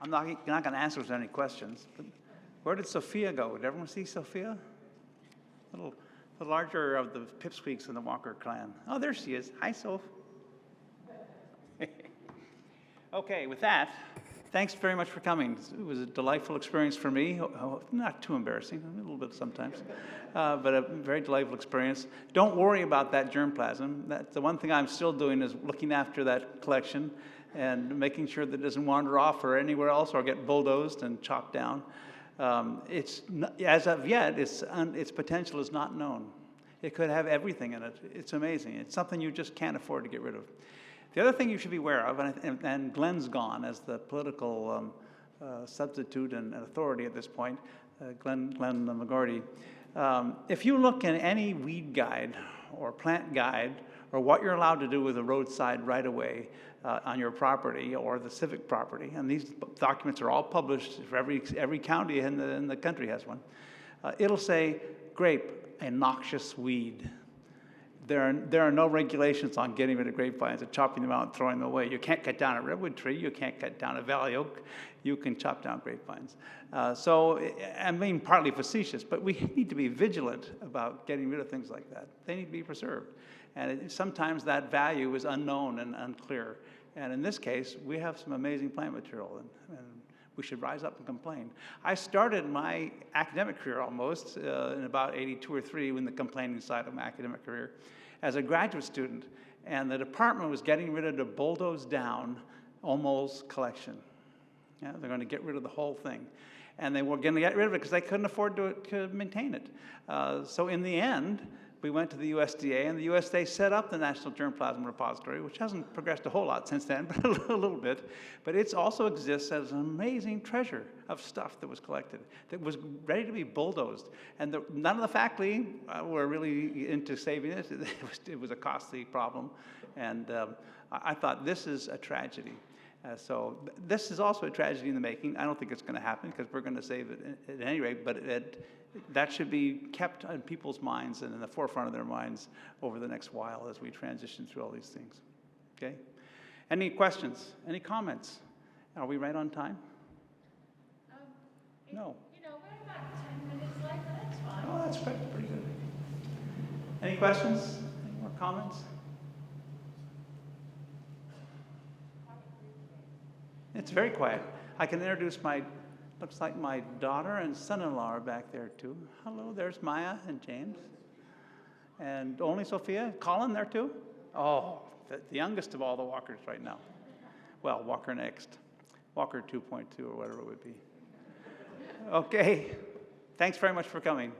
I'm not going to answer any questions. But where did Sophia go? Did everyone see Sophia? The larger of the pipsqueaks in the Walker clan. Oh, there she is. Hi, Soph. Okay, with that, thanks very much for coming. It was a delightful experience for me. Not too embarrassing, a little bit sometimes, but a very delightful experience. Don't worry about that germplasm. That's the one thing I'm still doing is looking after that collection and making sure that it doesn't wander off or anywhere else or get bulldozed and chopped down. As of yet, its potential is not known. It could have everything in it. It's amazing. It's something you just can't afford to get rid of. The other thing you should be aware of, and Glenn's gone as the political substitute and authority at this point, Glenn McGordy. If you look in any weed guide or plant guide or what you're allowed to do with a roadside right-of-way on your property or the civic property, and these documents are all published for every county in the country has one, it'll say, grape, a noxious weed. There are no regulations on getting rid of grapevines and chopping them out and throwing them away. You can't cut down a redwood tree. You can't cut down a valley oak. You can chop down grapevines. So I mean, partly facetious, but we need to be vigilant about getting rid of things like that. They need to be preserved. And sometimes that value is unknown and unclear. And in this case, we have some amazing plant material, and we should rise up and complain. I started my academic career almost in about 82 or 3 in the complaining side of my academic career as a graduate student, and the department was getting rid of the bulldozed down Olmos collection. Yeah, they're going to get rid of the whole thing. And they were going to get rid of it because they couldn't afford to maintain it. So in the end, we went to the USDA, and the USDA set up the National Germplasm Repository, which hasn't progressed a whole lot since then, but a little bit. But it also exists as an amazing treasure of stuff that was collected, that was ready to be bulldozed. And none of the faculty were really into saving it. It was a costly problem. And I thought, this is a tragedy. So this is also a tragedy in the making. I don't think it's going to happen because we're going to save it at any rate, but that should be kept in people's minds and in the forefront of their minds over the next while as we transition through all these things. Okay? Any questions? Any comments? Are we right on time? No. You know, we're about 10 minutes late, but that's fine. Oh, that's pretty good. Any questions? Any more comments? It's very quiet. I can introduce looks like my daughter and son-in-law are back there too. Hello, there's Maya and James. And only Sophia? Colin there too? Oh, the youngest of all the Walkers right now. Well, Walker next. Walker 2.2 or whatever it would be. Okay, thanks very much for coming.